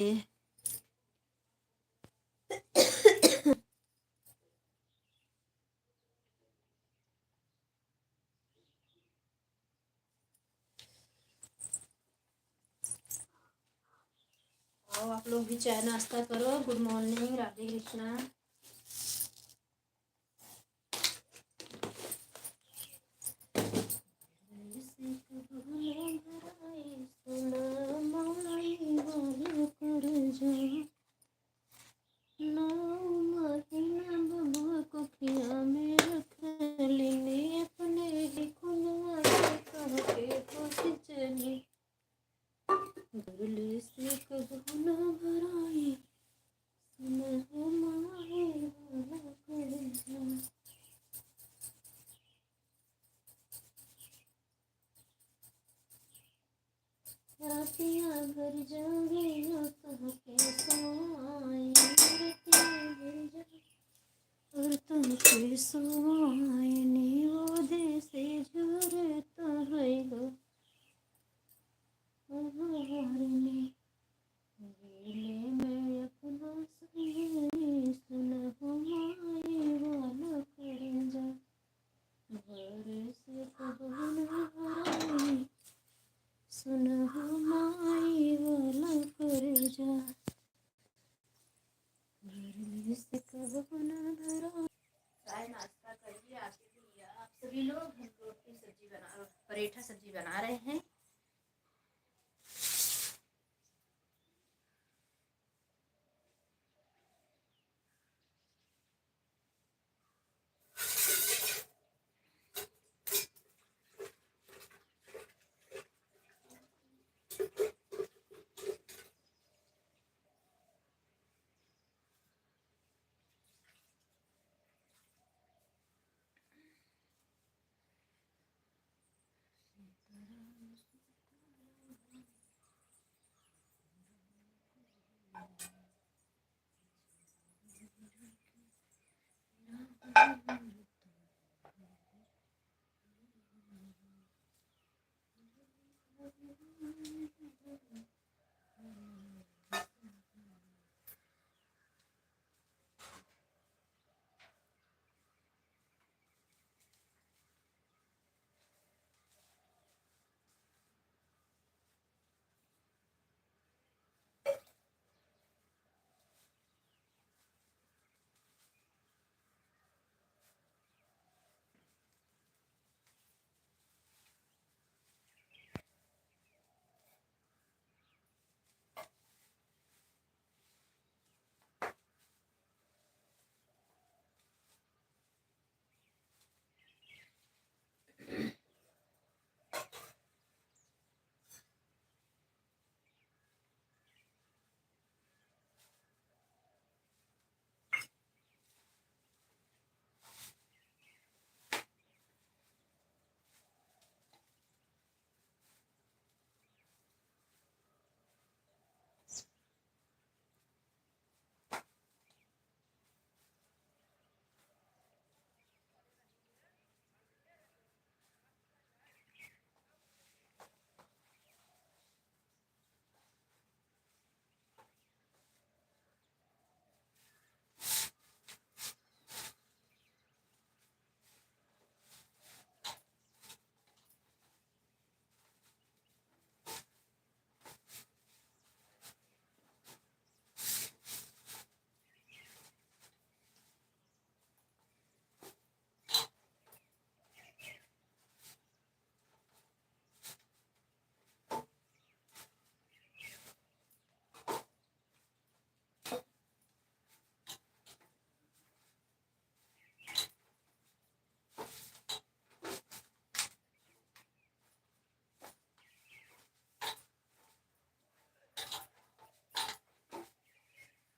आओ आप लोग भी चाय नाश्ता करो। Good morning, Radhe Krishna. रातियाँ घर जाऊंगी ना कहाँ के सोआए, रातियाँ घर जाऊंगी और तुम के सोआए नी वो देसे झरता है लो हारने गले में अपना संग सुना हमारे वाला कर जा भर से कबू न हराए सुन हमारी वाला कर जा भरने से कबू न भरा। चाय नाश्ता करिए आके भी आप सभी लोग। हम रोटी सब्जी बना पराठा सब्जी बना रहे हैं।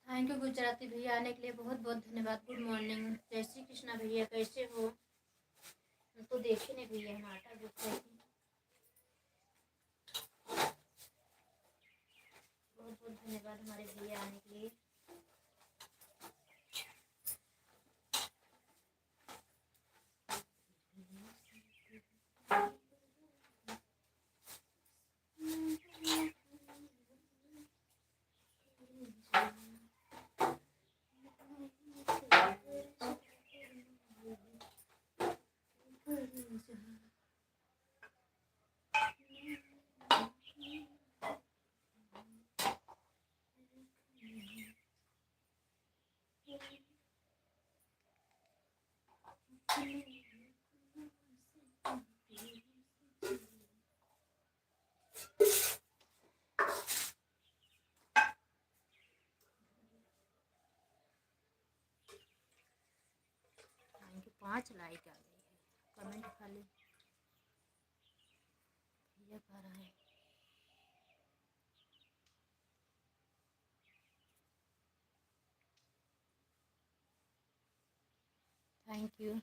थैंक यू गुजराती भैया आने के लिए बहुत बहुत धन्यवाद। Good morning. जय श्री कृष्णा भैया, कैसे हो? तो देखे नहीं भैया, हम आटा गूंथ रहे थे। बहुत बहुत धन्यवाद हमारे भैया आने के लिए। 5 लाइक आ गई है। कमेंट खाली भैया कह रहा है। Thank you.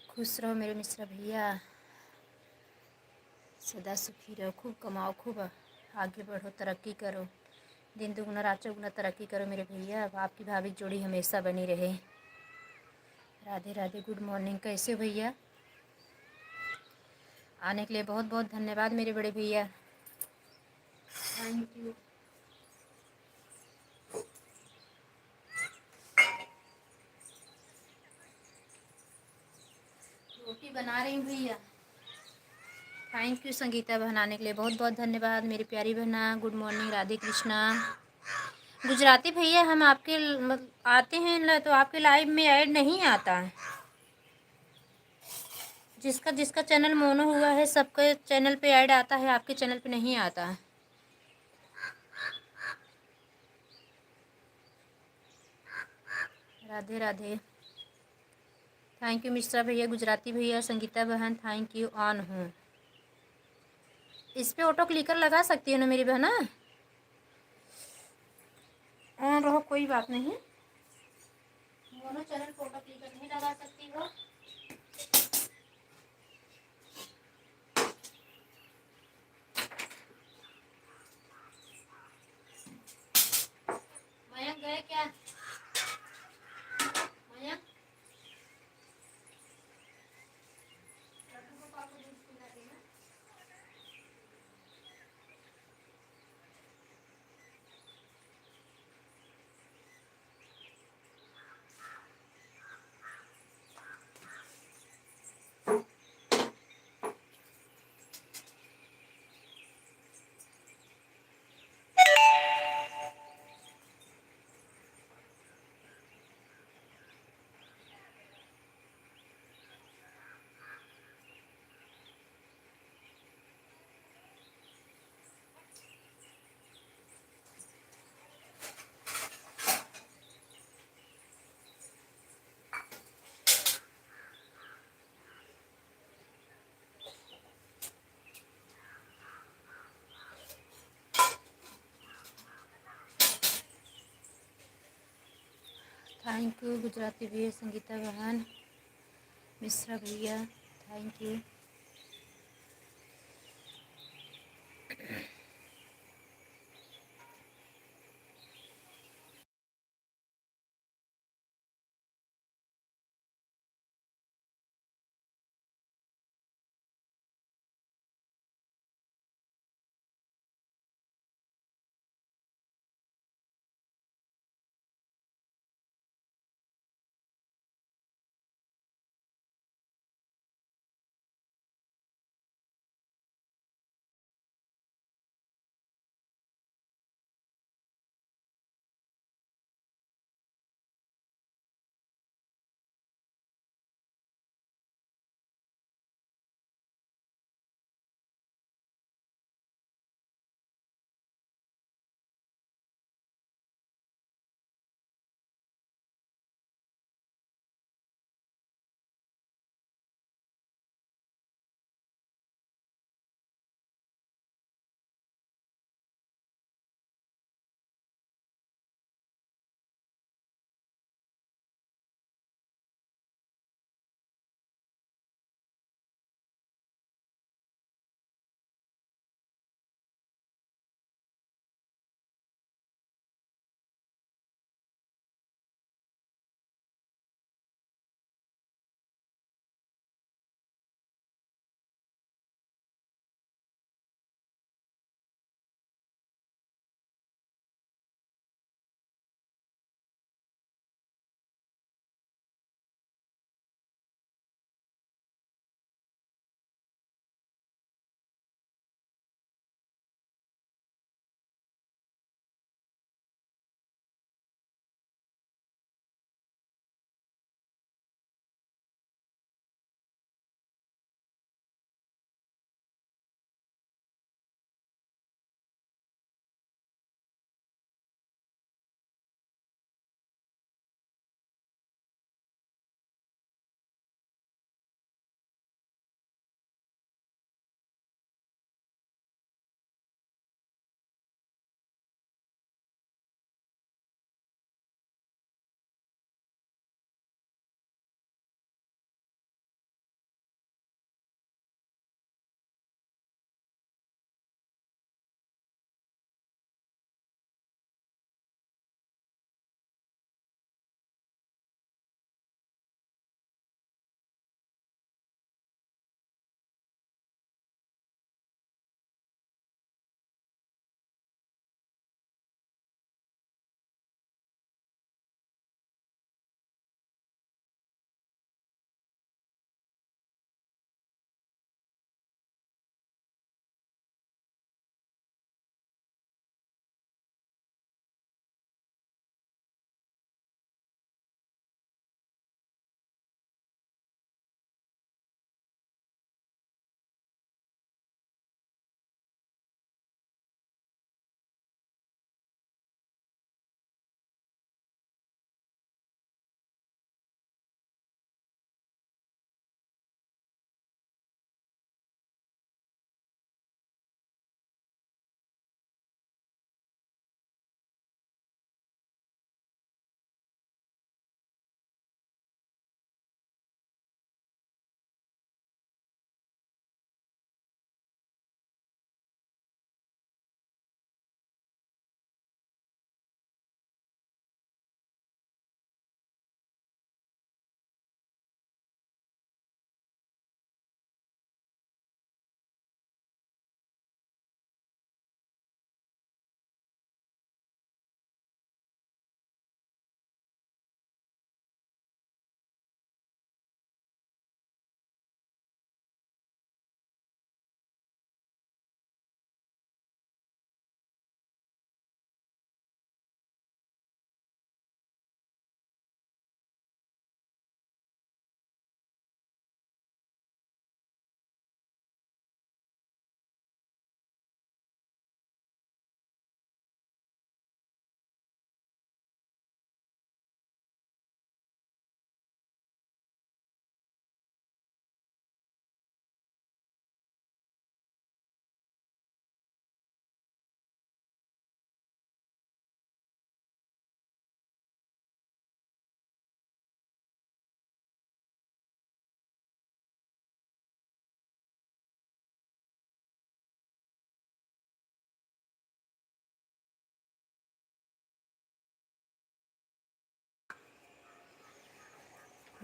खुश रहो मेरे मिश्रा भैया, सदा सुखी रहो, खूब कमाओ, खूब आगे बढ़ो, तरक्की करो, दिन दुगुना रात चौगुना तरक्की करो मेरे भैया। आपकी भाभी जोड़ी हमेशा बनी रहे। Radhe Radhe, good morning. कैसे हो भैया? आने के लिए बहुत बहुत धन्यवाद मेरे बड़े भैया, थैंक यू। रोटी बना रही हूँ भैया। थैंक यू संगीता बहन, आने के लिए बहुत बहुत धन्यवाद मेरी प्यारी बहना। Good morning, Radhe Krishna. गुजराती भैया हम आपके आते हैं तो आपके लाइव में ऐड नहीं आता। जिसका जिसका चैनल मोनो हुआ है सबके चैनल पे ऐड आता है, आपके चैनल पे नहीं आता। राधे राधे, थैंक यू मिश्रा भैया, गुजराती भैया, संगीता बहन, थैंक यू। ऑन हूँ, इस पे ऑटो क्लिकर लगा सकती है ना मेरी बहना? ऑन रहो, कोई बात नहीं। दोनों चैनल पे ऑटो क्लिकर नहीं लगा सकती हो। मयंक गए क्या? मयंक थैंक यू गुजराती भैया, संगीता बहन, मिश्रा भैया, थैंक यू।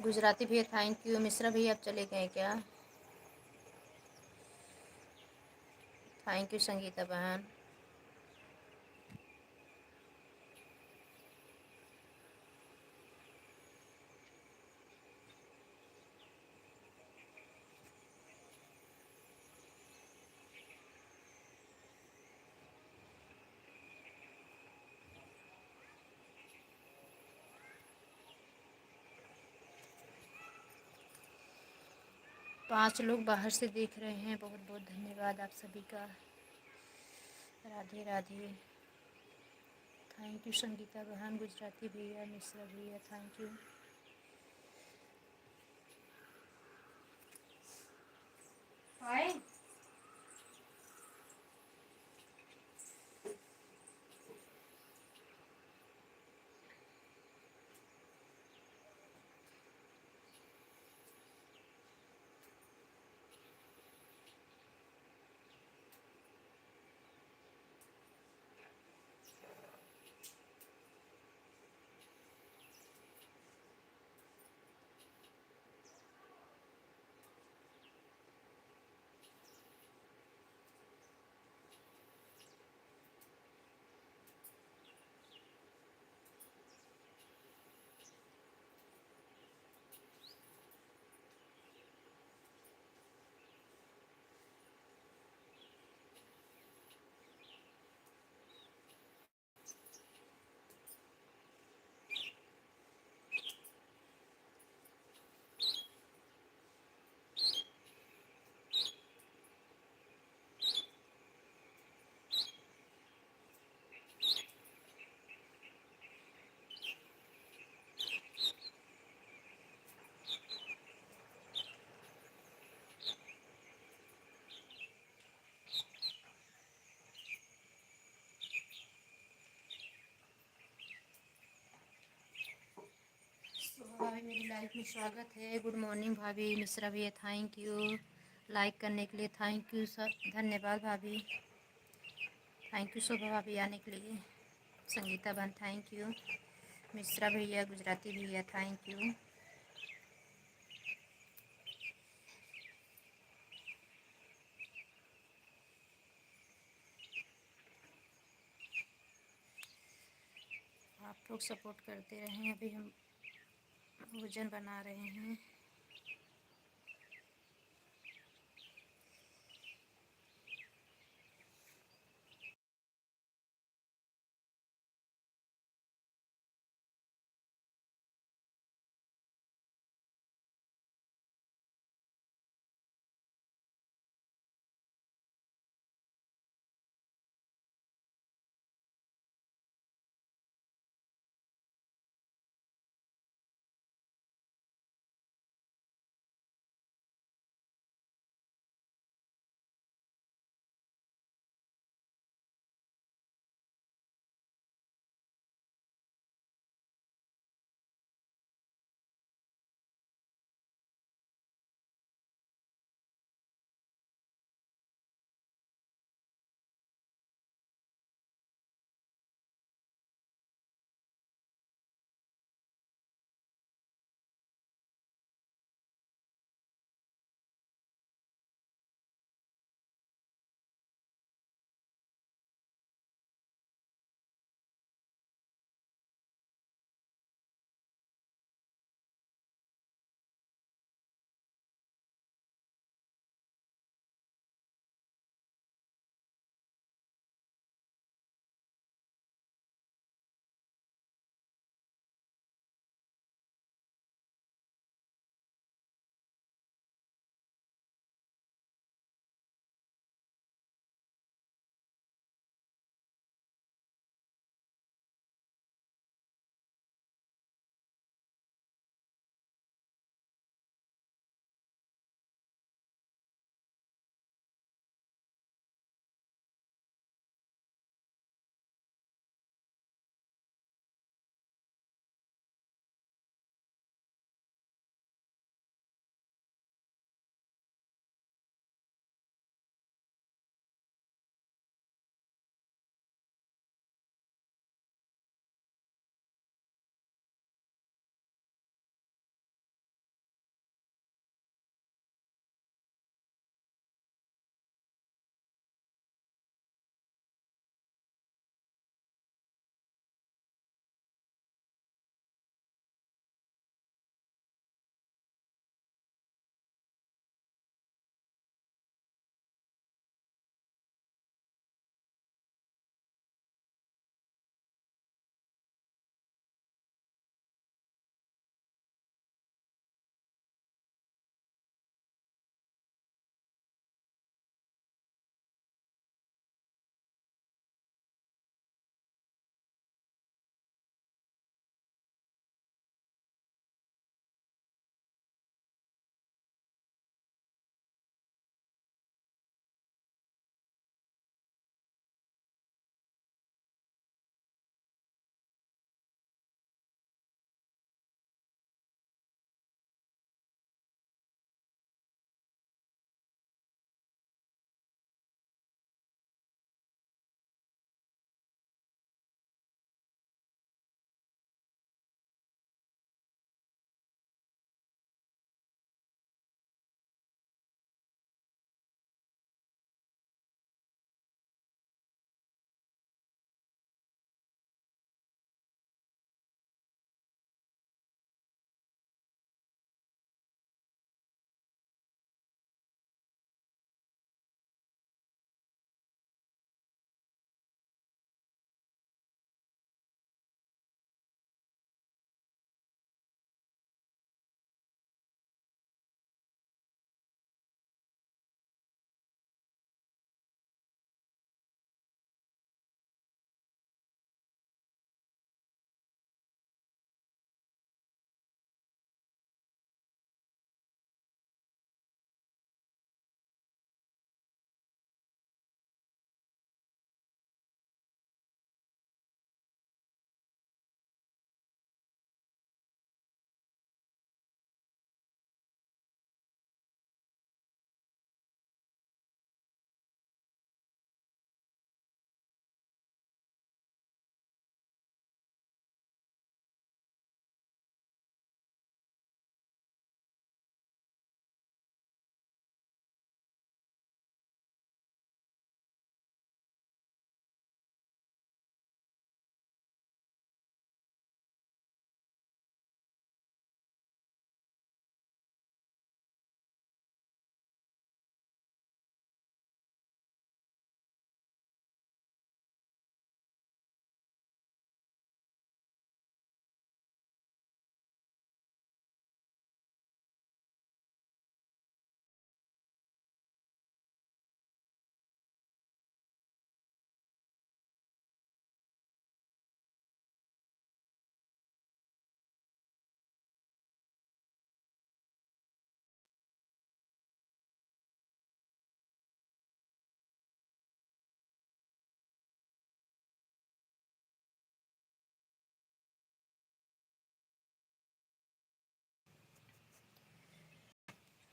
गुजराती भैया थैंक यू। मिश्रा भैया आप चले गए क्या? थैंक यू संगीता बहन। पांच लोग बाहर से देख रहे हैं, बहुत बहुत धन्यवाद आप सभी का। राधे राधे। थैंक यू संगीता बहन, गुजराती भैया, मिश्रा भैया थैंक यू। हाय। भाभी मेरी लाइफ में स्वागत है। गुड मॉर्निंग भाभी। मिश्रा भैया थैंक यू लाइक करने के लिए, थैंक यू सर, धन्यवाद भाभी। थैंक यू शोभा भाभी आने के लिए। संगीता बहन थैंक यू। मिश्रा भैया, गुजराती भैया थैंक यू। आप लोग सपोर्ट करते रहें। अभी हम भोजन बना रहे हैं।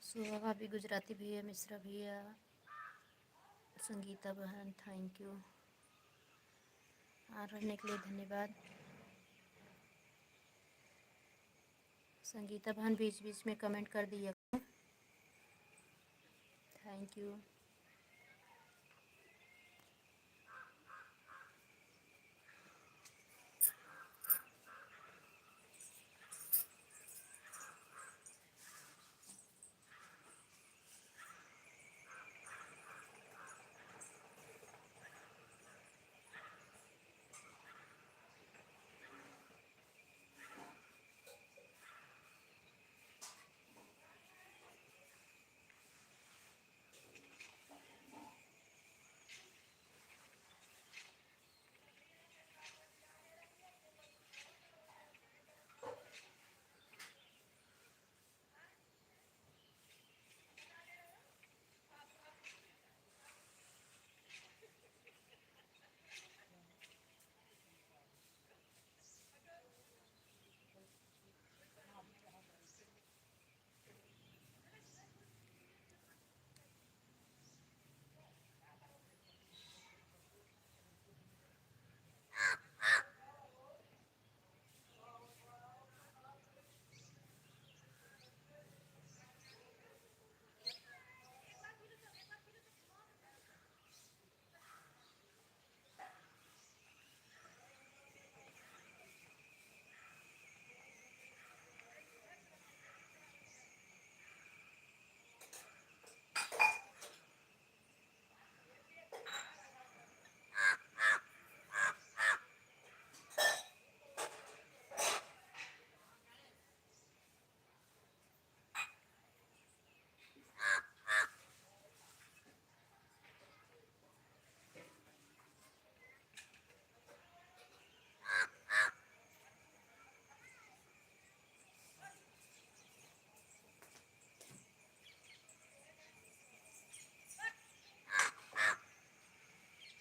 सुहा भाभी, गुजराती भैया, मिश्रा भैया, संगीता बहन, थैंक यू। रहने के लिए धन्यवाद। संगीता बहन बीच बीच में कमेंट कर दिया, thank you.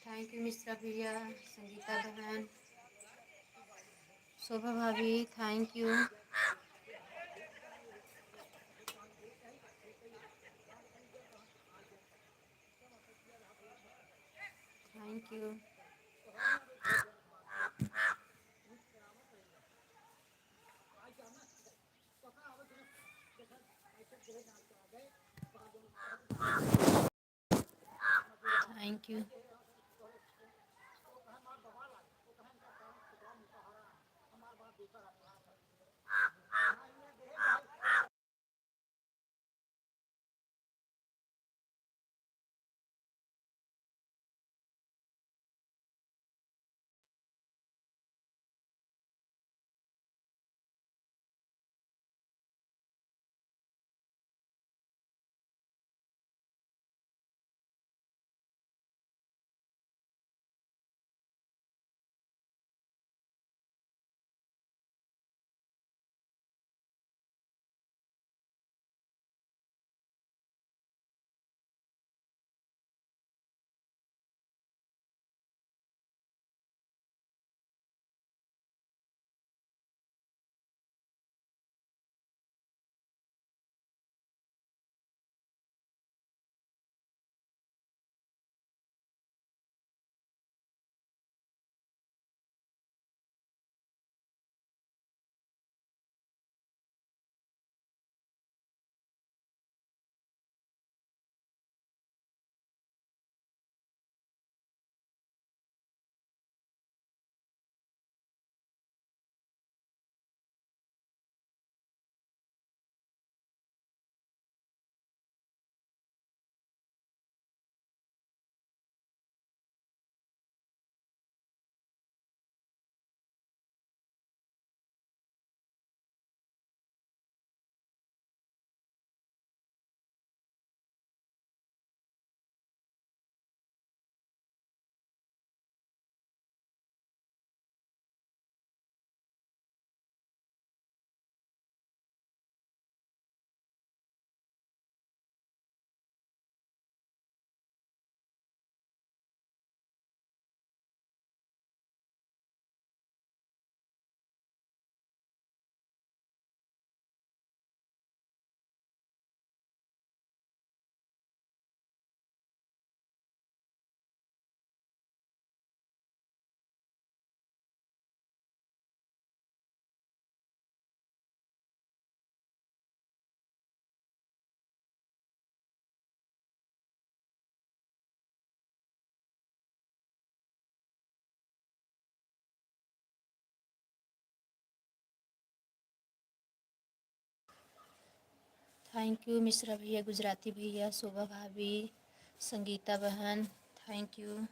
Thank you Mishra भैया, संगीता बहन, शोभा भाभी, thank you. Thank you. Thank you. Thank you Mishra भैया, गुजराती भैया, शोभा भाभी, संगीता बहन, thank you.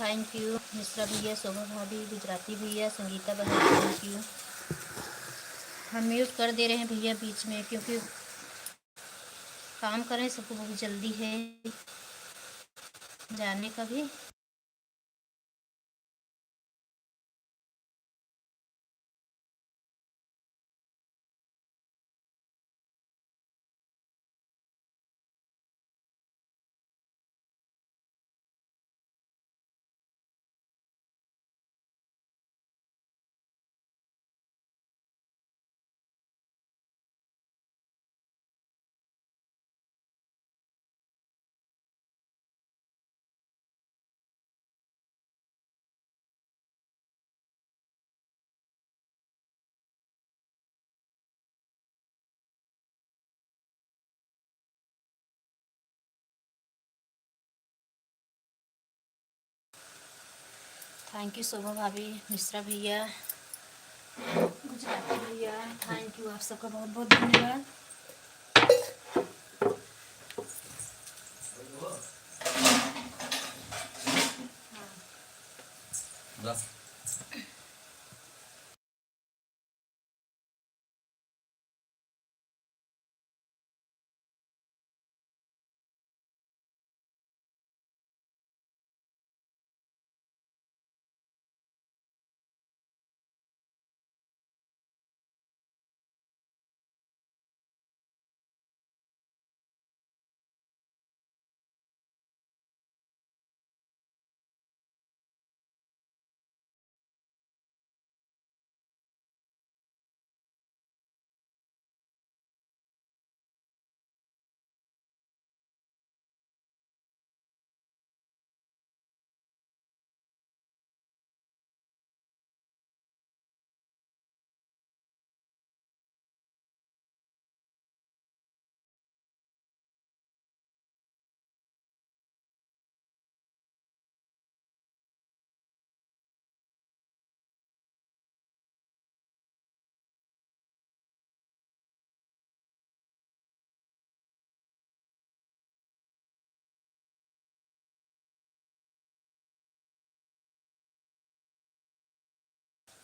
Thank you. Mishra भैया, शोभा भाभी, गुजराती भैया, संगीता बहन, थैंक यू। हम म्यूट कर दे रहे हैं भैया बीच में, क्योंकि काम करें, सबको बहुत जल्दी है जाने का भी। थैंक यू शोभा भाभी, मिश्रा भैया, गुजराती भैया, थैंक यू। आप सबका बहुत बहुत धन्यवाद।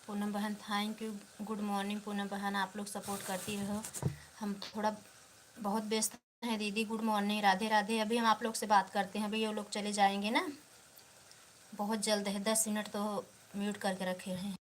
पूनम बहन, thank you. Good morning Poonam बहन, आप लोग सपोर्ट करती रहो। हम थोड़ा बहुत व्यस्त हैं दीदी। Good morning, Radhe Radhe. अभी हम आप लोग से बात करते हैं, अभी ये लोग चले जाएंगे ना, बहुत जल्द है, 10 मिनट तो म्यूट करके रखे हैं।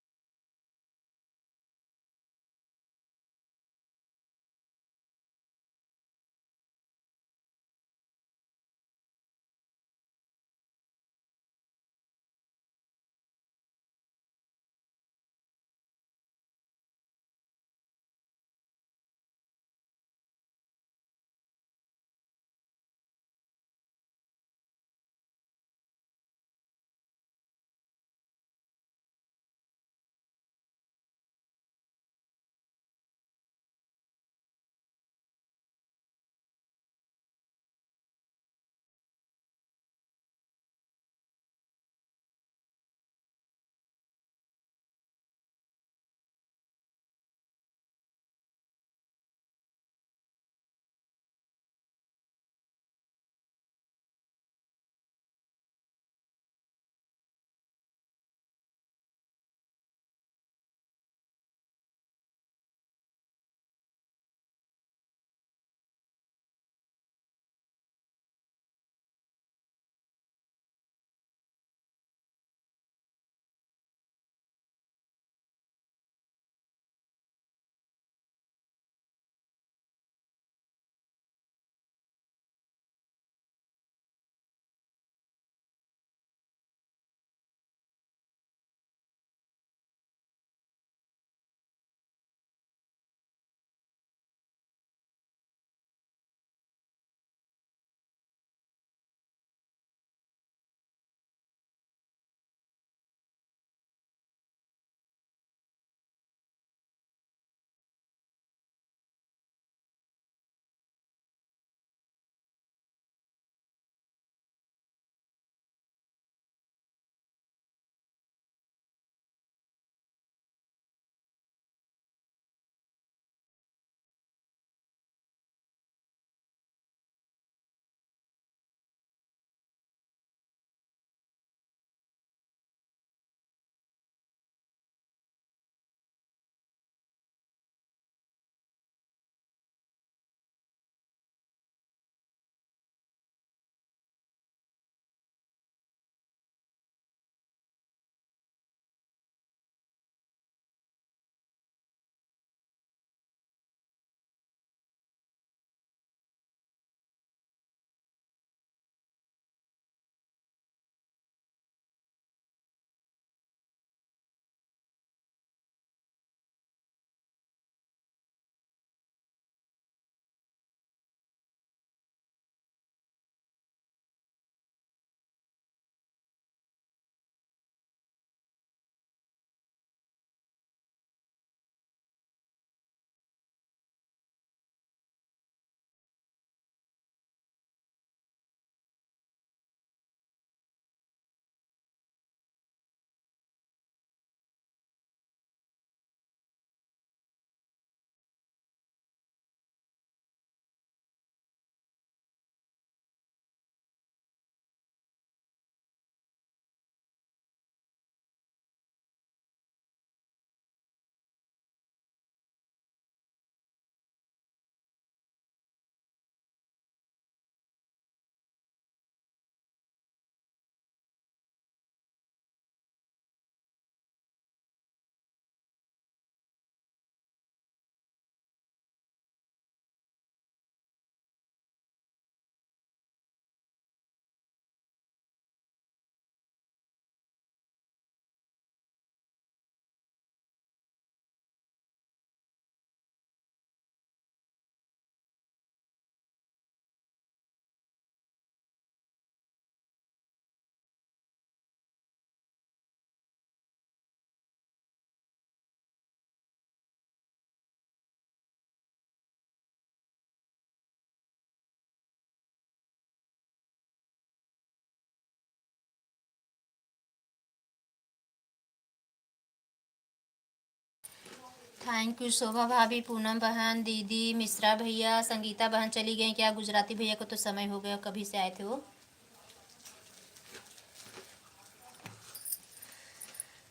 थैंक यू शोभा भाभी, पूनम बहन, दीदी, मिश्रा भैया, संगीता बहन चली गई क्या? गुजराती भैया को तो समय हो गया, कभी से आए थे वो।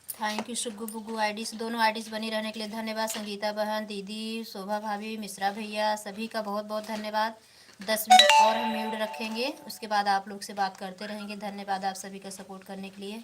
थैंक यू शुग्गू बुग्गू आईडीज, दोनों आईडीज बनी रहने के लिए धन्यवाद। संगीता बहन, दीदी, शोभा भाभी, मिश्रा भैया, सभी का बहुत बहुत धन्यवाद। 10 मिनट और हम म्यूट रखेंगे, उसके बाद आप लोग से बात करते रहेंगे। धन्यवाद आप सभी का सपोर्ट करने के लिए।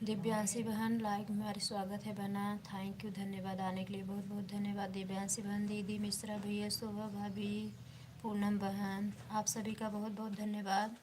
दिव्यांशी बहन लाइक में हमारे स्वागत है बहना। थैंक यू, धन्यवाद आने के लिए, बहुत बहुत धन्यवाद दिव्यांशी बहन, दीदी, मिश्रा भैया, शोभा भाभी, पूनम बहन, आप सभी का बहुत बहुत धन्यवाद।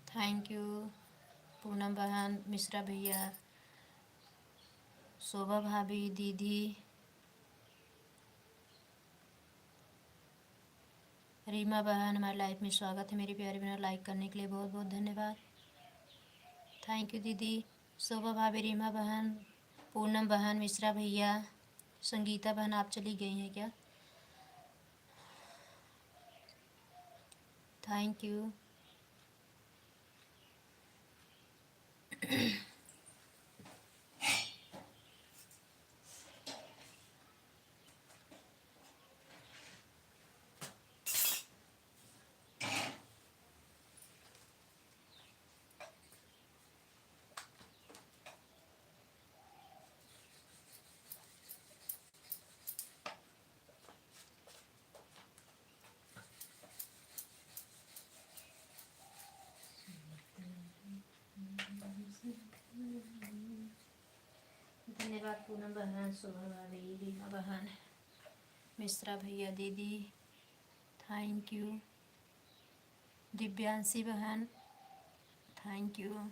थैंक यू पूनम बहन, मिश्रा भैया, शोभा भाभी, दीदी, रीमा बहन, हमारे लाइफ में स्वागत है मेरी प्यारी बहन, लाइक करने के लिए बहुत बहुत धन्यवाद। थैंक यू दीदी, शोभा भाभी, रीमा बहन, पूनम बहन, मिश्रा भैया, संगीता बहन, आप चली गई हैं क्या? Thank you. पूनम बहन, शोभा भाभी, रीमा बहन, मिश्रा भैया, दीदी, थैंक यू। दिव्यांशी बहन, thank you.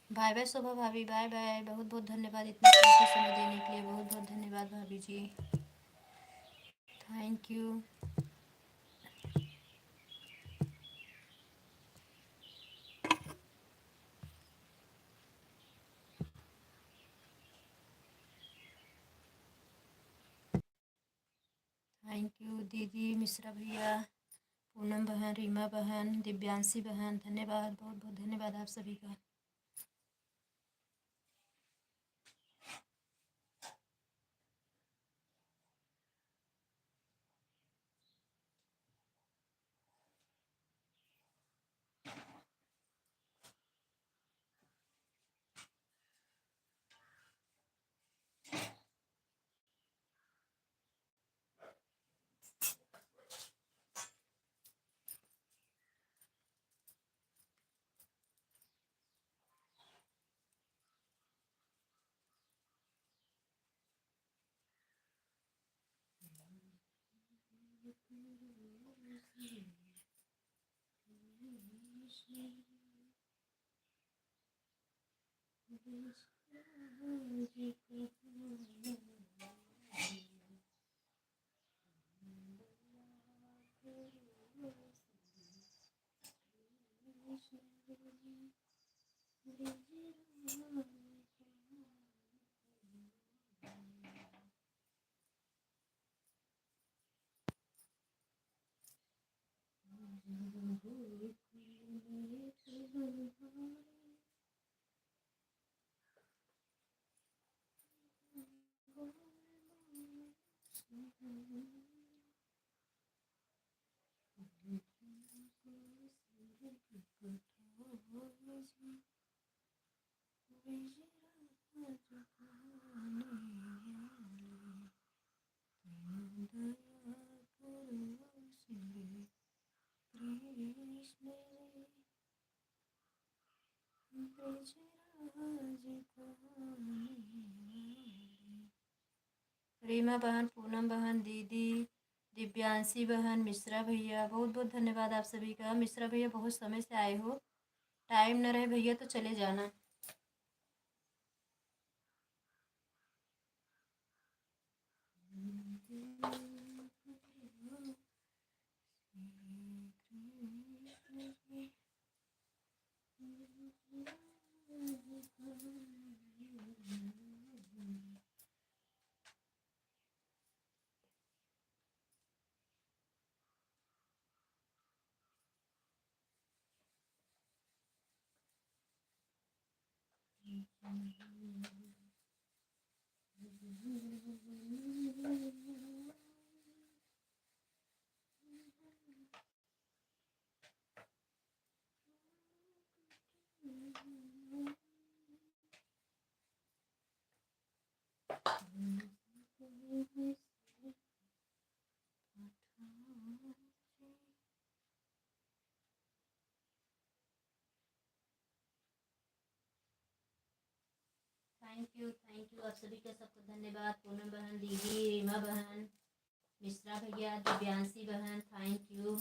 Bye bye Shobha भाभी, बाय बाय। बहुत बहुत धन्यवाद इतना कीमती समय देने के लिए, बहुत बहुत धन्यवाद भाभी जी, थैंक यू। थैंक यू दीदी, मिश्रा भैया, पूनम बहन, रीमा बहन, दिव्यांशी बहन, धन्यवाद, बहुत बहुत धन्यवाद आप सभी का। रीमा बहन, पूनम बहन, दीदी, दिव्यांशी बहन, मिश्रा भैया, बहुत बहुत धन्यवाद आप सभी का। मिश्रा भैया बहुत समय से आए हो, टाइम न रहे भैया तो चले जाना। थैंक यू आप सभी का, सबको धन्यवाद। पूनम बहन, दीदी, रीमा बहन, मिश्रा भैया, दिव्यांशी बहन, thank you.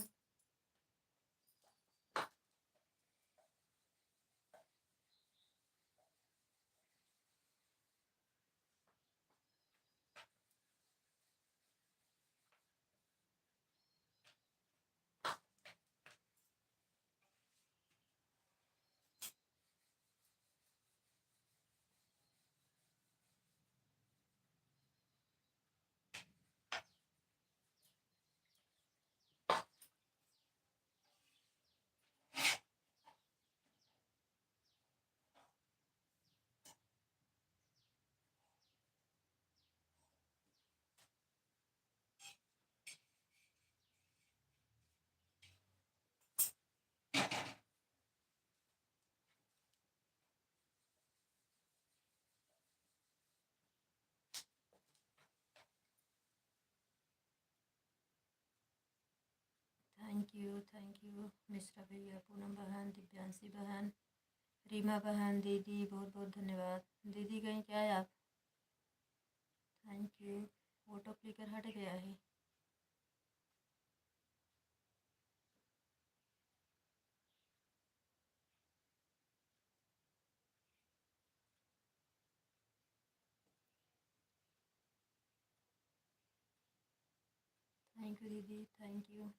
Thank you Mishra भैया, पूनम बहन, दिव्यांशी बहन, रीमा बहन, दीदी बहुत बहुत धन्यवाद। दीदी कहीं क्या है आप? Thank you. फोटो क्लिकर हट गया है। थैंक यू दीदी, थैंक यू।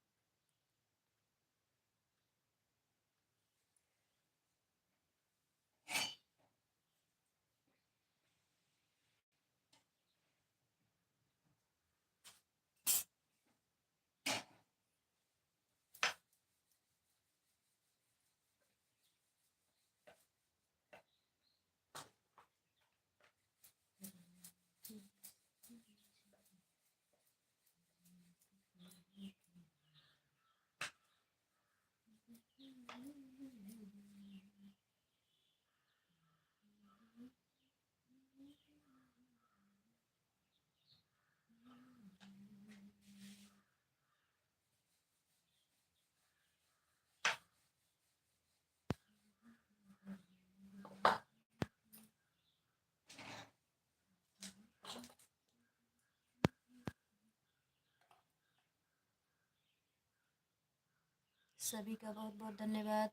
सभी का बहुत बहुत धन्यवाद।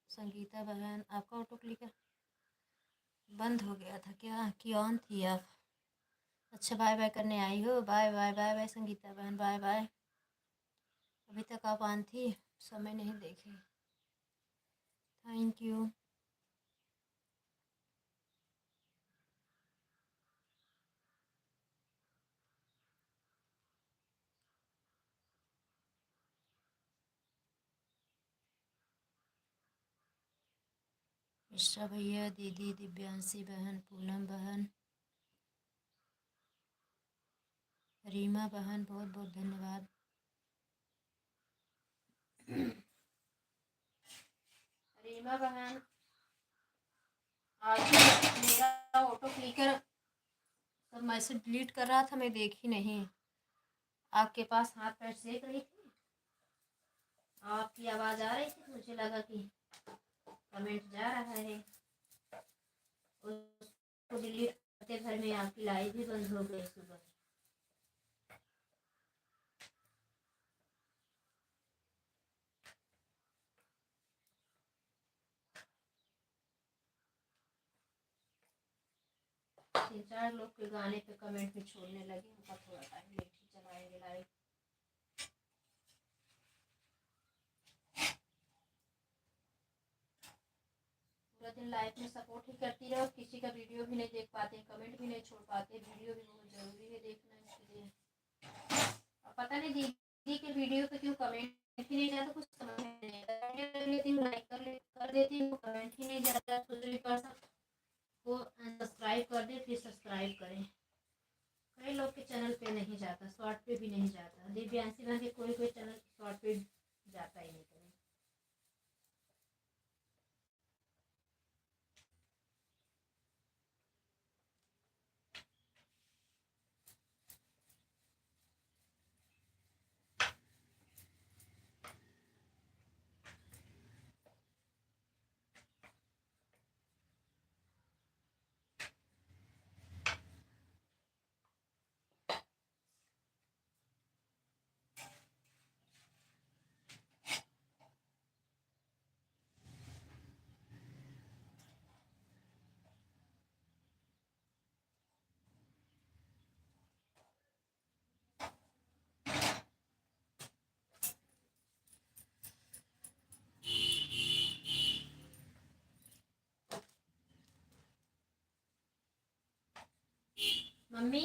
संगीता बहन, आपका ऑटो क्लिकर बंद हो गया था क्या कि ऑन थी आप? अच्छा, बाय बाय करने आई हो। Bye bye bye bye Sangeeta बहन, बाय बाय। अभी तक आप ऑन थी, समय नहीं देखे। Thank you. मिश्रा भैया, दीदी, दिव्यांशी बहन, पूनम बहन, रीमा बहन, बहुत बहुत धन्यवाद। रीमा बहन, आज मेरा ऑटो क्लिकर सब मैसेज डिलीट कर रहा था, मैं देखी नहीं। आपके पास हाथ पैर सेक रही थी, आपकी आवाज़ आ रही थी, मुझे लगा कि कमेंट जा रहा है। उसको डिलीट करते घर में आपकी लाइट भी बंद हो गई सुबह। 3-4 लोग के गाने पे कमेंट में छोड़ने लगे, उनका थोड़ा टाइम लेट ही चलाएंगे लाइव। पूरा दिन लाइव में सपोर्ट ही करती रहो, किसी का वीडियो भी नहीं देख पाते, कमेंट भी नहीं छोड़ पाते। वीडियो भी बहुत ज़रूरी है देखना इसके लिए। और पता नहीं दीदी के वीडियो पे क्यों कमेंट ही नहीं जाता, कुछ समझ नहीं आता। वीडियो देख लेती हूँ, लाइक कर देती हूँ, कमेंट ही नहीं जाता। सोच रही पर्सन को सब्सक्राइब कर दे, फिर सब्सक्राइब करें। कई लोग के चैनल पे नहीं जाता, शॉर्ट पे भी नहीं जाता। दिव्यांशी बहन के कोई कोई चैनल शॉर्ट पे जाता ही नहीं कहीं। मम्मी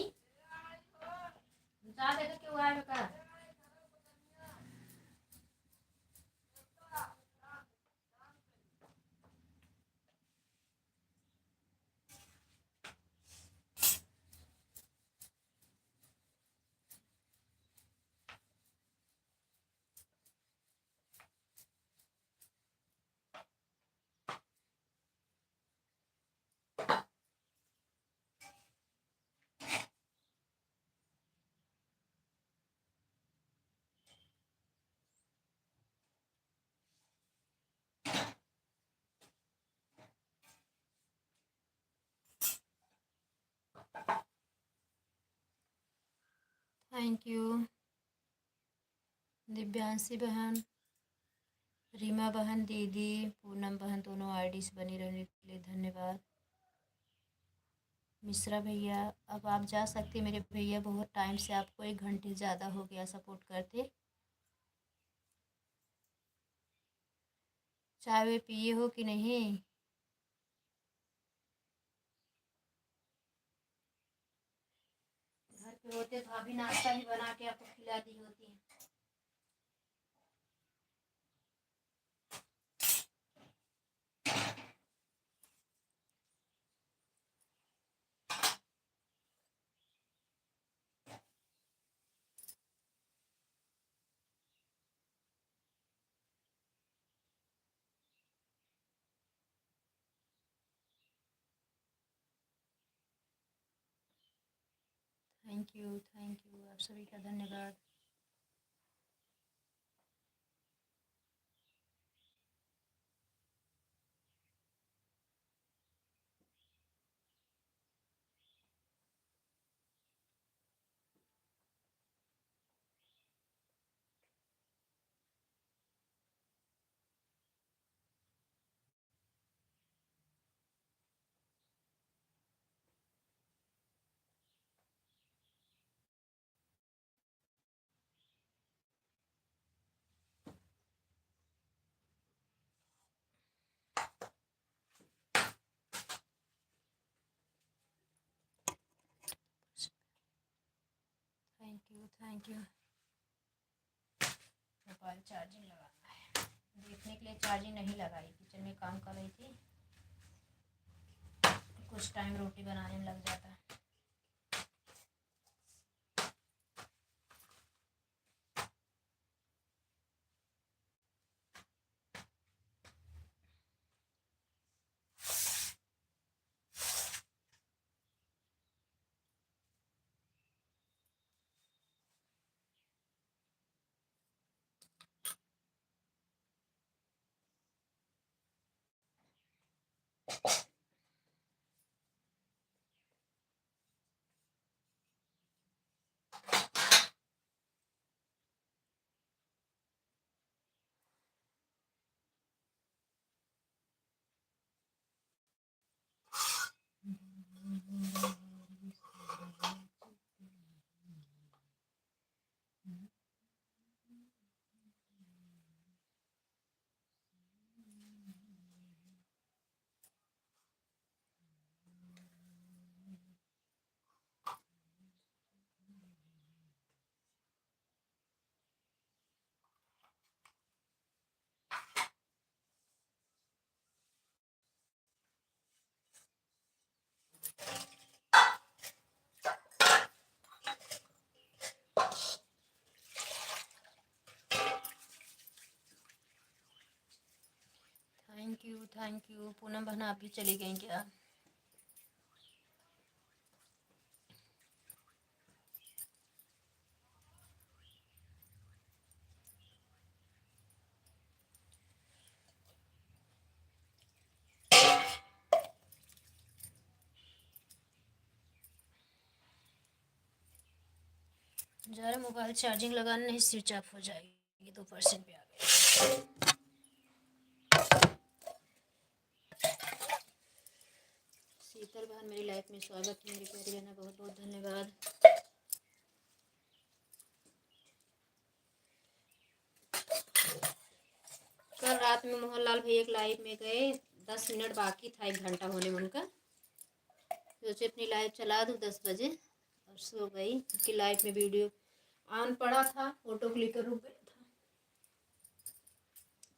जा देखो क्यों आए बेकार। थैंक यू दिव्यांशी बहन, रीमा बहन, दीदी, पूनम बहन, दोनों आईडी से बनी रहने के लिए धन्यवाद। मिश्रा भैया अब आप जा सकते मेरे भैया, बहुत टाइम से आपको 1 घंटे ज़्यादा हो गया सपोर्ट करते। चाय वे पिए हो कि नहीं? घर पे होते भाभी नाश्ता भी बना के आपको खिला दी होती। थैंक यू आप सभी का धन्यवाद। Thank you. मोबाइल चार्जिंग लगाना है, देखने के लिए चार्जिंग नहीं लगाई, किचन में काम कर रही थी, कुछ टाइम रोटी बनाने में लग जाता है। थैंक यू पूनम बहन, आप भी चली गई क्या? ज़रा मोबाइल चार्जिंग लगाने नहीं, स्विच ऑफ हो जाएगी, 2% पे आ गई। शीतल बहन मेरी लाइफ में स्वागत है, मेरी प्यारी बहन, बहुत बहुत धन्यवाद। कल रात में मोहनलाल भैया एक लाइव में गए, 10 मिनट बाकी था 1 घंटा होने में उनका, सोचे अपनी लाइव चला दूँ 10 बजे, और सो गई क्योंकि लाइव में वीडियो ऑन पड़ा था, ऑटो क्लिकर रुक गया था,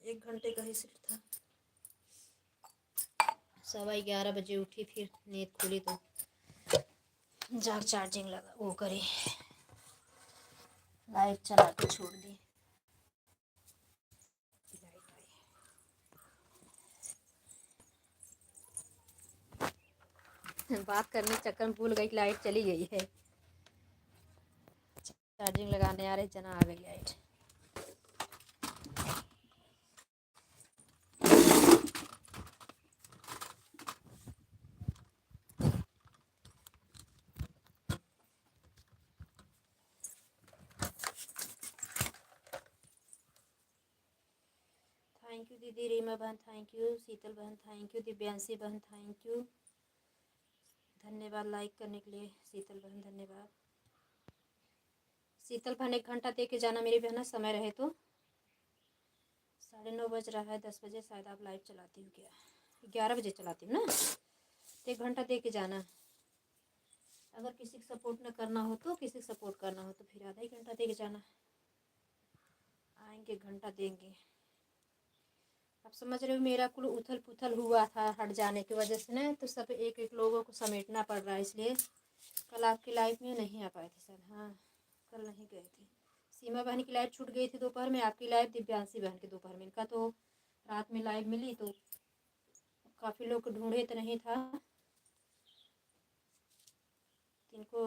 1 घंटे का ही सिर्फ था। 11:15 बजे उठी, फिर नींद खुली तो जाग चार्जिंग लगा वो करे, लाइट चला के छोड़ दी। बात करने के चक्कर में भूल गई कि लाइट चली गई है। चार्जिंग लगाने आ रहे जना आ गई लाइट। थैंक यू दीदी, रीमा बहन थैंक यू, शीतल बहन थैंक यू, दिव्यांशी बहन थैंक यू, धन्यवाद लाइक करने के लिए। शीतल बहन धन्यवाद। शीतल बहन 1 घंटा दे के जाना मेरी बहना, समय रहे तो। 9:30 बज रहा है, 10 बजे शायद आप लाइव चलाती हो क्या? 11 बजे चलाती हूँ ना, तो 1 घंटा दे के जाना। अगर किसी को सपोर्ट न करना हो तो, किसी को सपोर्ट करना हो तो फिर आधा ही घंटा दे के जाना। आएंगे 1 घंटा देंगे। आप समझ रहे हो, मेरा कुल उथल पुथल हुआ था हट जाने की वजह से ना, तो सब एक एक लोगों को समेटना पड़ रहा है, इसलिए कल आपकी लाइफ में नहीं आ पाए थे सर। हाँ, कल नहीं गए थे। सीमा बहन की लाइव छूट गई थी दोपहर में, आपकी लाइव दिव्यांशी बहन की दोपहर में, इनका तो रात में लाइव मिली, तो काफ़ी लोग ढूंढे तो नहीं था, इनको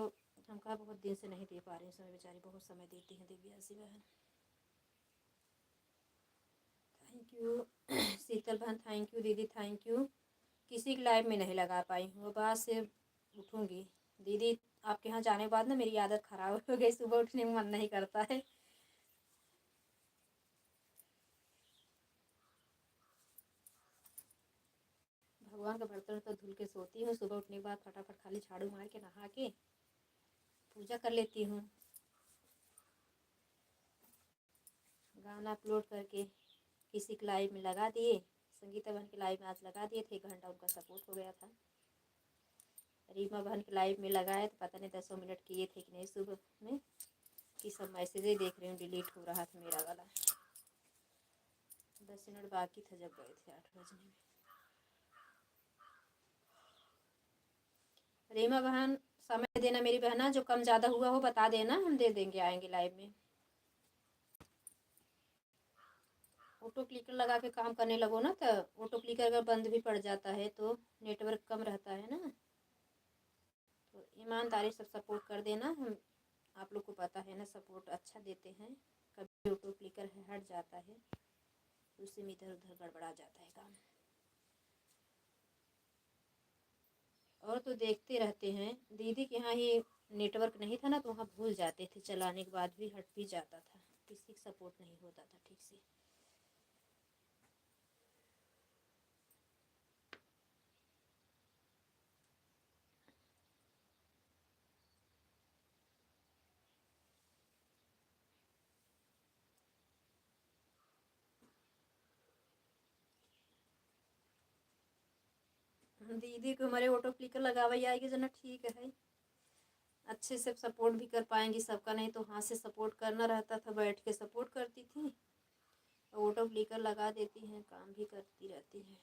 हम कहा बहुत दिन से नहीं दे पा रहे हैं समय, बेचारी बहुत समय देती हैं दिव्यांशी बहन। थैंक यू शीतल बहन थैंक यू, दीदी थैंक यू। किसी की लाइव में नहीं लगा पाई हूँ, बाद से उठूँगी। दीदी आपके यहाँ जाने के बाद ना मेरी आदत ख़राब हो गई, सुबह उठने में मन नहीं करता है। भगवान का बर्तन तो धुल के सोती हूँ, सुबह उठने के बाद फटाफट खाली झाड़ू मार के नहा के पूजा कर लेती हूँ। गाना अपलोड करके किसी की लाइव में लगा दिए, संगीता बहन की लाइव में आज लगा दिए थे, 1 घंटा उनका सपोर्ट हो गया था। रीमा बहन की लाइव में लगाए तो पता नहीं 10 मिनट किए थे कि नहीं सुबह में, कि सब मैसेजें देख रही हूँ, डिलीट हो रहा था मेरा वाला। 10 मिनट बाकी था जब गए थे 8 बजने में। रीमा बहन समय देना मेरी बहना, जो कम ज़्यादा हुआ हो बता देना, हम दे देंगे, आएंगे लाइव में। ऑटो क्लिकर लगा के काम करने लगो ना, तो ऑटो क्लिकर अगर बंद भी पड़ जाता है तो नेटवर्क कम रहता है ना, तो ईमानदारी से सपोर्ट कर देना। हम आप लोग को पता है ना, सपोर्ट अच्छा देते हैं। कभी ऑटो क्लिकर हट जाता है तो उसी में इधर उधर गड़बड़ा जाता है काम। और तो देखते रहते हैं, दीदी के यहाँ ही नेटवर्क नहीं था ना, तो वहाँ भूल जाते थे, चलाने के बाद भी हट भी जाता था, किसी का सपोर्ट नहीं होता था ठीक से। दीदी को हमारे ऑटो क्लिकर लगावा आएगी जना, ठीक है, अच्छे से सपोर्ट भी कर पाएंगी सबका। नहीं तो हाथ से सपोर्ट करना रहता था, बैठ के सपोर्ट करती थी, ऑटो क्लिकर लगा देती हैं, काम भी करती रहती हैं।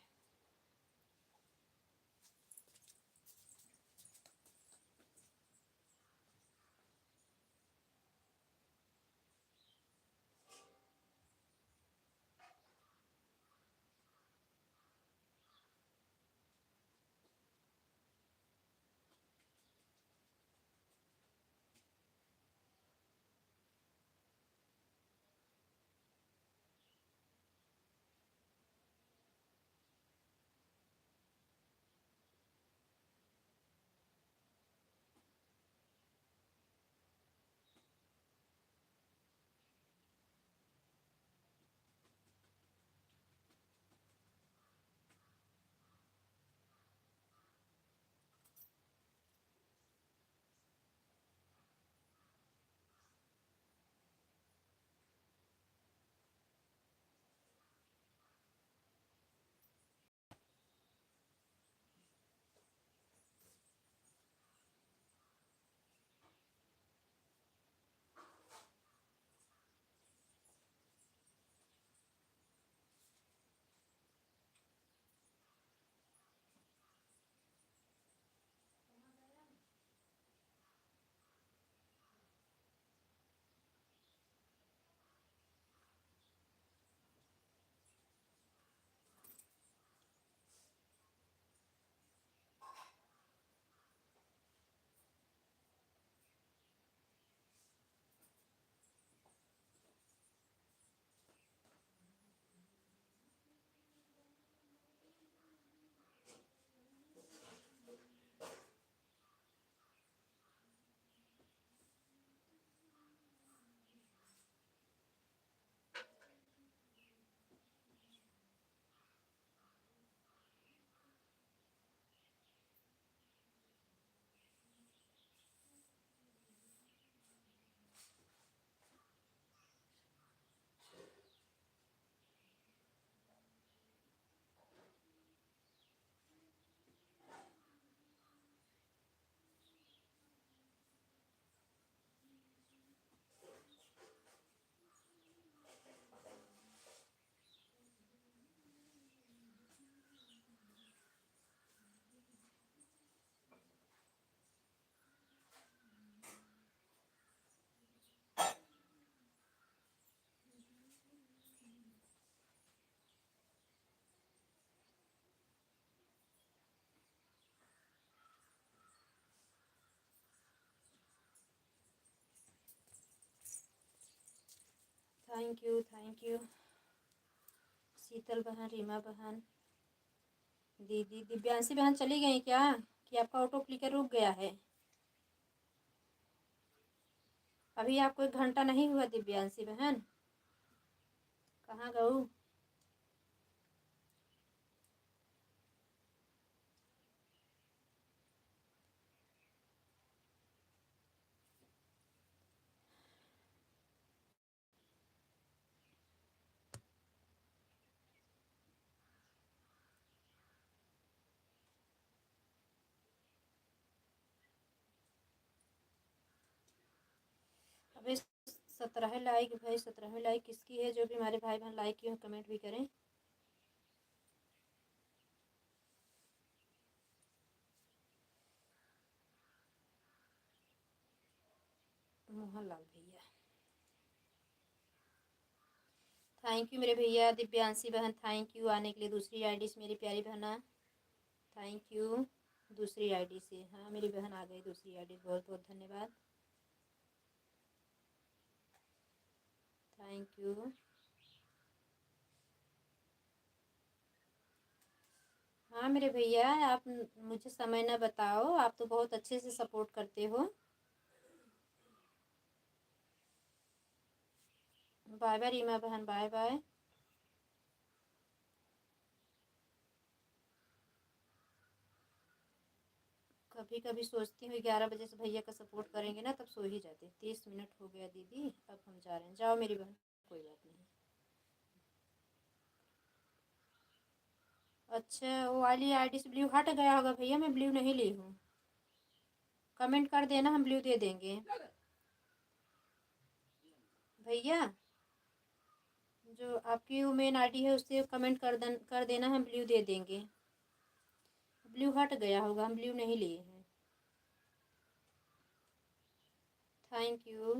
Thank you thank you. Sheetal बहन, रीमा बहन, दीदी, दिव्यांशी बहन चली गई क्या कि आपका ऑटो क्लिकर रुक गया है? अभी आपको 1 घंटा नहीं हुआ दिव्यांशी बहन, कहाँ गऊ? अभी 17 लाइक भाई, 17 लाइक किसकी है? जो भी हमारे भाई बहन लाइक किए कमेंट भी करें। मोहनलाल भैया, थैंक यू मेरे भैया। दिव्यांशी बहन थैंक यू आने के लिए दूसरी आईडी से, मेरी प्यारी बहना थैंक यू। दूसरी आईडी से, हाँ मेरी बहन आ गई दूसरी आईडी, बहुत बहुत धन्यवाद, थैंक यू। हाँ मेरे भैया, आप मुझे समय ना बताओ, आप तो बहुत अच्छे से सपोर्ट करते हो। बाय बाय रीमा बहन, बाय बाय। कभी कभी सोचती हूँ 11 बजे से भैया का सपोर्ट करेंगे ना, तब सो ही जाते। 30 मिनट हो गया दीदी, अब हम जा रहे हैं। जाओ मेरी बहन, कोई बात नहीं। अच्छा, वो वाली आईडी से ब्लू हट गया होगा भैया, मैं ब्लू नहीं ली हूँ। कमेंट कर देना, हम ब्लू दे देंगे भैया। जो आपकी वो मेन आईडी है उससे कमेंट कर देना, हम ब्लू दे देंगे। ब्लू हट गया होगा, हम ब्लू नहीं लिए हैं। थैंक यू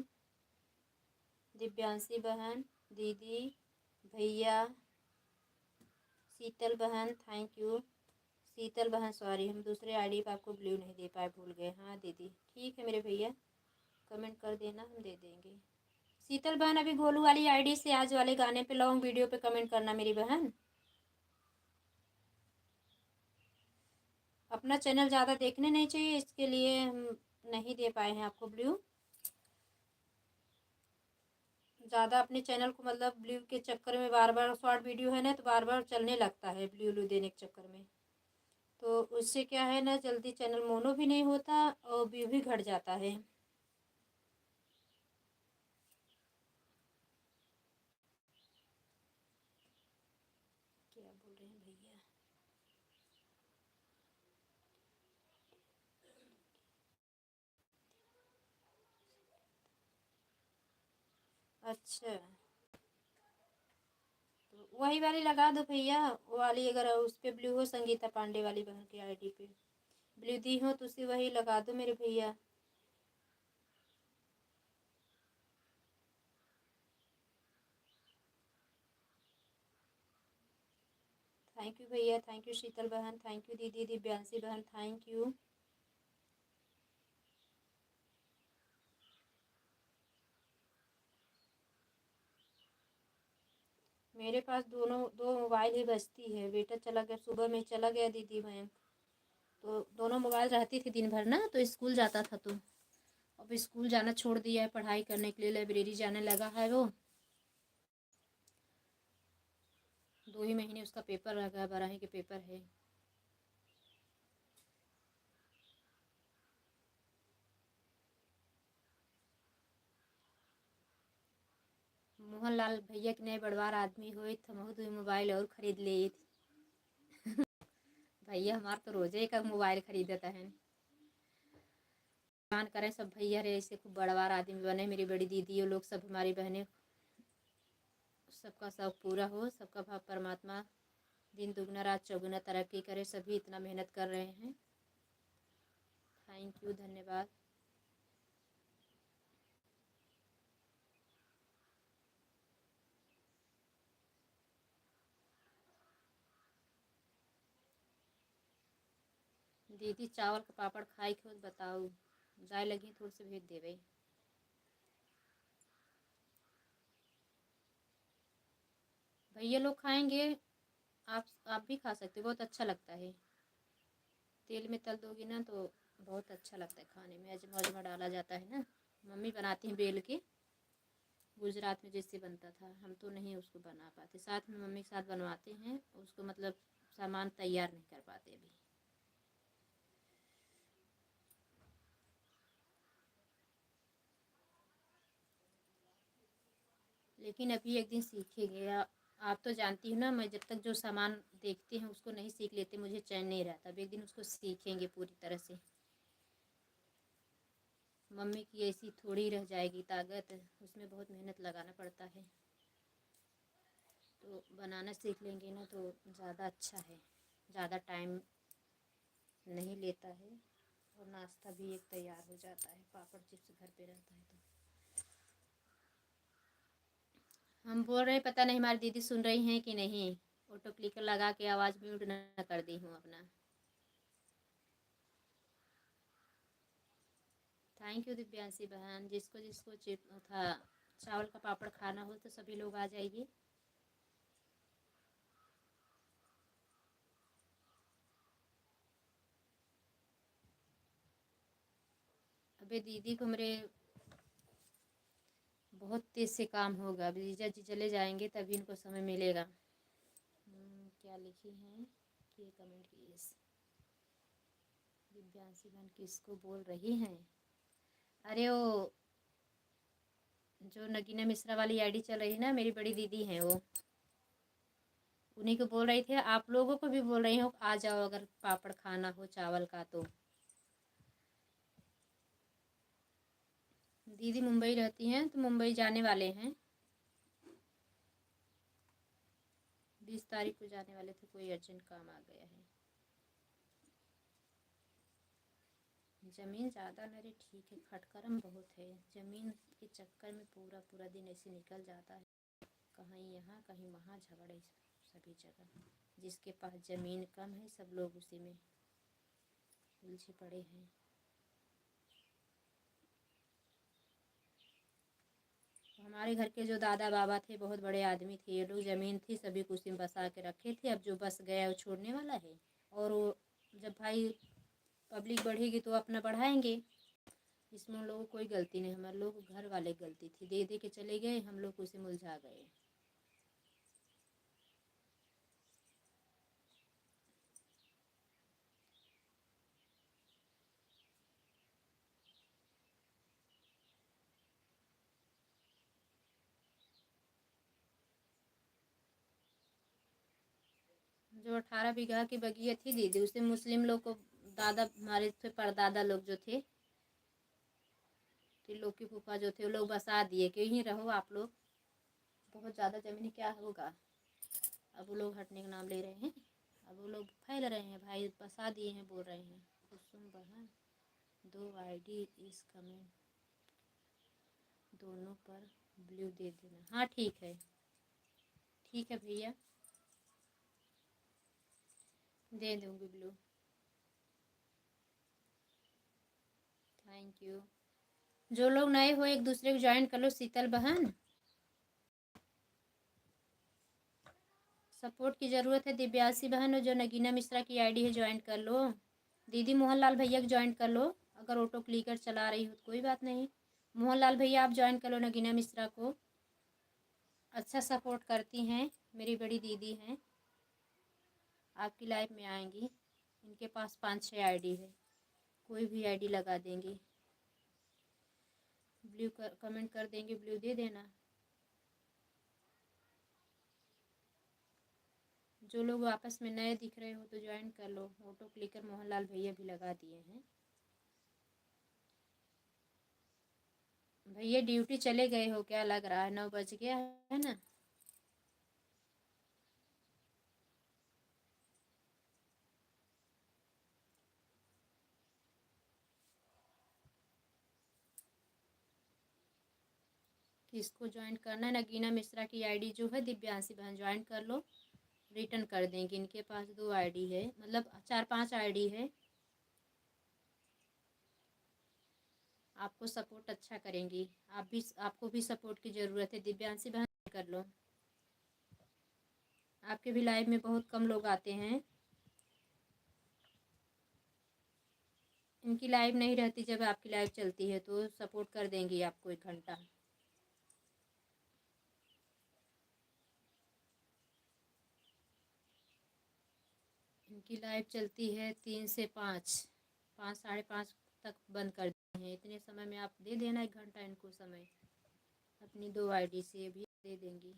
दिव्यांशी बहन, दीदी, भैया, शीतल बहन थैंक यू। शीतल बहन सॉरी, हम दूसरे आईडी पर आपको ब्लू नहीं दे पाए, भूल गए। हाँ दीदी ठीक है मेरे भैया, कमेंट कर देना, हम दे देंगे। शीतल बहन अभी गोलू वाली आईडी से आज वाले गाने पे, लॉन्ग वीडियो पे कमेंट करना मेरी बहन। अपना चैनल ज़्यादा देखने नहीं चाहिए, इसके लिए हम नहीं दे पाए हैं आपको ब्लू। ज़्यादा अपने चैनल को मतलब ब्लू के चक्कर में, बार बार शॉर्ट वीडियो है ना, तो बार बार चलने लगता है ब्लू ब्लू देने के चक्कर में। तो उससे क्या है ना, जल्दी चैनल मोनो भी नहीं होता और व्यू भी घट जाता है। क्या बोल रहे हैं भैया? अच्छा, तो वही वाली लगा दो भैया, वो वाली अगर उस पर ब्लू हो, संगीता पांडे वाली बहन की आईडी पे ब्लू दी हो तो उसे वही लगा दो मेरे भैया। थैंक यू भैया, थैंक यू शीतल बहन, थैंक यू दीदी, दिव्यांशी बहन थैंक यू। मेरे पास दो मोबाइल ही बचती है, बेटा चला गया, सुबह में चला गया दीदी बैंक, तो दोनों मोबाइल रहती थी दिन भर ना, तो स्कूल जाता था, तो अब स्कूल जाना छोड़ दिया है, पढ़ाई करने के लिए लाइब्रेरी जाने लगा है वो। 2 ही महीने उसका पेपर रह गया, 12वीं के पेपर है। मोहनलाल भैया के नए बड़वार आदमी हो तो हम 2 मोबाइल और खरीद ले। भैया हमार तो रोजे का मोबाइल खरीदता है। भगवान करें सब भैया रे ऐसे खूब बड़वार आदमी बने, मेरी बड़ी दीदी और लोग सब, हमारी बहनें, सबका शौक पूरा हो, सबका भाव परमात्मा दिन दुगना रात चौगुना तरक्की करे, सभी इतना मेहनत कर रहे हैं। थैंक यू, धन्यवाद। दीदी चावल का पापड़ खाई खुद बताऊ, जाए लगी थोड़ी से भेज देवे। भैया लोग खाएंगे, आप भी खा सकते हो, बहुत अच्छा लगता है। तेल में तल दोगी ना तो बहुत अच्छा लगता है खाने में, अजमा अजमा डाला जाता है ना। मम्मी बनाती हैं बेल के, गुजरात में जैसे बनता था, हम तो नहीं उसको बना पाते, साथ में मम्मी के साथ बनवाते हैं उसको, मतलब सामान तैयार नहीं कर पाते अभी। लेकिन अभी एक दिन सीखेंगे। आप तो जानती हो ना, मैं जब तक जो सामान देखते हैं उसको नहीं सीख लेते मुझे चैन नहीं रहता। अब एक दिन उसको सीखेंगे पूरी तरह से। मम्मी की ऐसी थोड़ी रह जाएगी ताकत, उसमें बहुत मेहनत लगाना पड़ता है। तो बनाना सीख लेंगे ना तो ज़्यादा अच्छा है, ज़्यादा टाइम नहीं लेता है, और नाश्ता भी एक तैयार हो जाता है, पापड़ चिप्स घर पे रहता है तो। हम बोल रहे हैं, पता नहीं हमारी दीदी सुन रही हैं कि नहीं। ऑटो क्लिकर लगा के आवाज़ म्यूट न कर दी हूँ अपना। थैंक यू दिव्यांशी बहन। जिसको जिसको चिप था चावल का पापड़ खाना हो तो सभी लोग आ जाइए। अबे दीदी को मेरे बहुत तेज से काम होगा, अब जीजा जी चले जाएंगे तभी इनको समय मिलेगा। क्या लिखी हैं कि कमेंट की दिव्यांशी बहन किसको बोल रही हैं? अरे वो जो नगीना मिश्रा वाली आईडी चल रही है ना, मेरी बड़ी दीदी हैं वो, उन्हीं को बोल रही थे। आप लोगों को भी बोल रही हूँ आ जाओ अगर पापड़ खाना हो चावल का तो। दीदी मुंबई रहती हैं तो मुंबई जाने वाले हैं, 20 तारीख को जाने वाले थे, कोई अर्जेंट काम आ गया है। ज़मीन ज़्यादा मेरे ठीक है, खटकरम बहुत है, ज़मीन के चक्कर में पूरा पूरा दिन ऐसे निकल जाता है, कहीं यहाँ कहीं वहाँ झगड़े सभी जगह। जिसके पास ज़मीन कम है सब लोग उसी में उलझे पड़े हैं। हमारे घर के जो दादा बाबा थे बहुत बड़े आदमी थे, ये लोग ज़मीन थी सभी को उसी में बसा के रखे थे। अब जो बस गया वो छोड़ने वाला है, और वो जब भाई पब्लिक बढ़ेगी तो अपना बढ़ाएंगे। इसमें उन लोगों को कोई गलती नहीं, हमारे लोग घर वाले गलती थी, दे दे के चले गए, हम लोग उसे मुलझा गए। जो 18 बीघा की बगिया थी दीदी, उसे मुस्लिम लोग को, दादा हमारे थे परदादा लोग जो थे, त्रिलोकी फूफा जो थे, वो लोग बसा दिए कि यहीं रहो आप लोग, बहुत ज़्यादा ज़मीन क्या होगा। अब वो लोग हटने का नाम ले रहे हैं, अब वो लोग फैल रहे हैं, भाई बसा दिए हैं बोल रहे हैं। कुसुम बहन 2 आईडी इस कमेंट दोनों पर ब्लू दे देना। हाँ ठीक है, ठीक है भैया, दे दूँगी ब्लू। Thank you. जो लोग नए हो एक दूसरे को ज्वाइन कर लो। शीतल बहन सपोर्ट की ज़रूरत है। दिव्यासी बहन जो नगीना मिश्रा की आईडी है ज्वाइन कर लो। दीदी मोहनलाल भैया को ज्वाइन कर लो, अगर ऑटो क्लिकर चला रही हो तो कोई बात नहीं। मोहनलाल भैया आप ज्वाइन कर लो नगीना मिश्रा को, अच्छा सपोर्ट करती हैं, मेरी बड़ी दीदी हैं, आपकी लाइफ में आएंगी। इनके पास 5-6 आईडी है, कोई भी आईडी लगा देंगी। ब्लू कमेंट कर देंगे, ब्लू दे देना। जो लोग आपस में नए दिख रहे हो तो ज्वाइन कर लो। ऑटो क्लिकर मोहनलाल भैया भी लगा दिए हैं। भैया ड्यूटी चले गए हो क्या, लग रहा है 9 बज गया है ना। किसको ज्वाइन करना है? नगीना मिश्रा की आईडी जो है दिव्यांशी बहन ज्वाइन कर लो, रिटर्न कर देंगे। इनके पास 2 आईडी है, मतलब 4-5 आईडी है, आपको सपोर्ट अच्छा करेंगी। आप भी, आपको भी सपोर्ट की ज़रूरत है। दिव्यांशी बहन कर लो। आपके भी लाइव में बहुत कम लोग आते हैं। इनकी लाइव नहीं रहती, जब आपकी लाइव चलती है तो सपोर्ट कर देंगी आपको 1 घंटा। इनकी लाइव चलती है 3 से 5, 5 साढ़े 5 तक बंद कर दी हैं। इतने समय में आप दे देना 1 घंटा इनको समय, अपनी 2 आईडी से भी दे देंगी।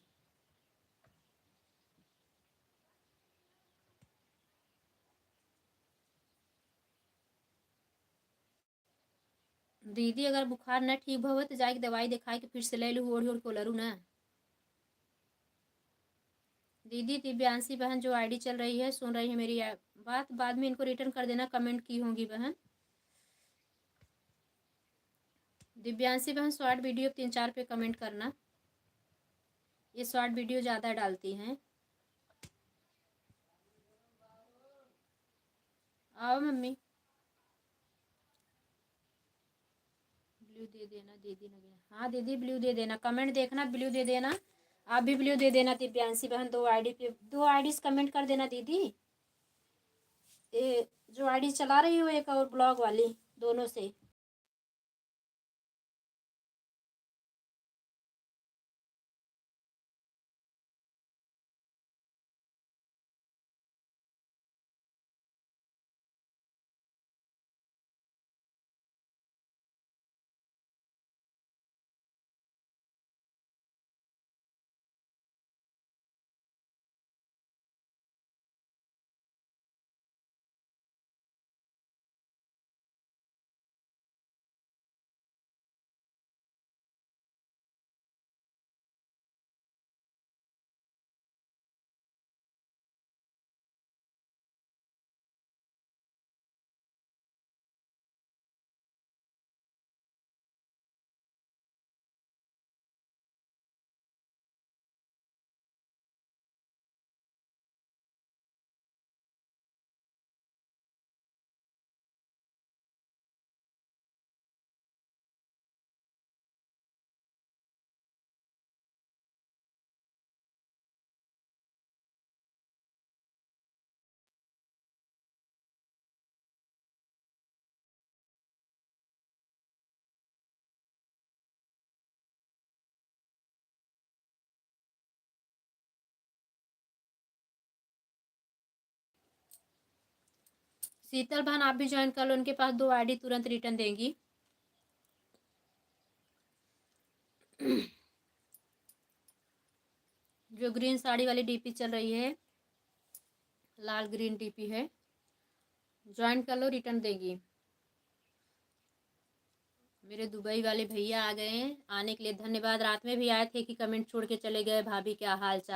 दीदी अगर बुखार न ठीक भवे तो जाके दवाई दिखाई के फिर से ले लूँ, ओढ़ ओढ़ को लरूँ ना। दीदी दिव्यांशी बहन जो आईडी चल रही है, सुन रही है मेरी बात, बाद में इनको रिटर्न कर देना, कमेंट की होंगी बहन। दिव्यांशी बहन शॉर्ट वीडियो 3-4 पे कमेंट करना, ये शॉर्ट वीडियो ज़्यादा डालती हैं। आओ मम्मी, ब्लू दे देना दीदी ने। हाँ दीदी ब्लू दे देना, कमेंट देखना ब्लू दे देना, आप भी ब्लू दे देना। दिव्यांशी बहन 2 आईडी पे 2 आईडी कमेंट कर देना दीदी। ये जो आईडी चला रही हो एक और ब्लॉग वाली, दोनों से। शीतल बहन आप भी ज्वाइन कर लो, उनके पास 2 आईडी तुरंत रिटर्न देंगी। जो ग्रीन साड़ी वाली डीपी चल रही है, लाल ग्रीन डीपी है, ज्वाइन कर लो, रिटर्न देंगी। मेरे दुबई वाले भैया आ गए हैं, आने के लिए धन्यवाद। रात में भी आए थे कि कमेंट छोड़ के चले गए, भाभी क्या हाल चाल।